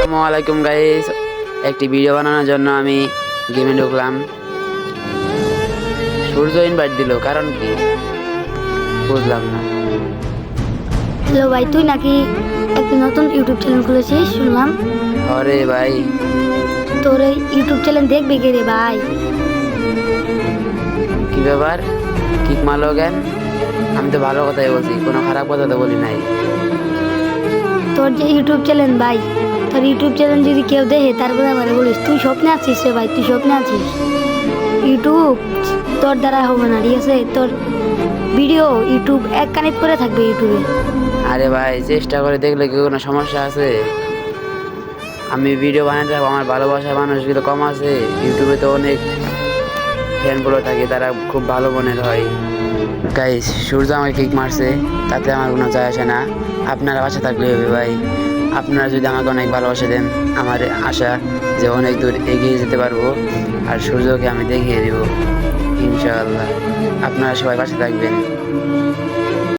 আসসালামু আলাইকুম গাইস, একটি ভিডিও বানানোর জন্য আমি গেমে ঢুকলাম। সূর্য ইনভাইট দিল, কারণ কি বুঝলাম না। হ্যালো ভাই, তুই নাকি একটা নতুন ইউটিউব চ্যানেল খুলেছিস শুনলাম। আরে ভাই, তোর এই ইউটিউব চ্যানেল দেখবে কে রে ভাই? কি ব্যাপার? কিক মারলো কেন? আমি তো ভালো কথাই বলছি, কোনো খারাপ কথা তো বলি নাই। তোর যে ইউটিউব চ্যানেল ভাই, তোর ইউটিউব চ্যানেল যদি কেউ দেখে তারপরে আমার বলিস তুই স্বপ্নে আছিস রে ভাই, তুই স্বপ্নে আছিস। ইউটিউব তোর দ্বারা হবে না, ঠিক আছে? তোর ভিডিও ইউটিউব এক কানেক্ট করে থাকবে ইউটিউবে। আরে ভাই, চেষ্টা করে দেখলে কি কোনো সমস্যা আছে? আমি ভিডিও বানাতে থাকবো, আমার ভালোবাসার মানুষগুলো কম আছে। ইউটিউবে তো অনেক ফ্যানগুলো থাকে, তারা খুব ভালো মনের হয়। গাইস, সূর্য আমাকে কিক মারছে, তাতে আমার কোনো যায় আসে না। আপনারা পাশে থাকলে হবে ভাই। আপনারা যদি আমাকে অনেক ভালোবাসা দেন, আমার আশা যে অনেক দূর এগিয়ে যেতে পারবো, আর সূর্যকে আমি দেখিয়ে দেব ইনশাআল্লাহ। আপনারা সবাই পাশে থাকবেন।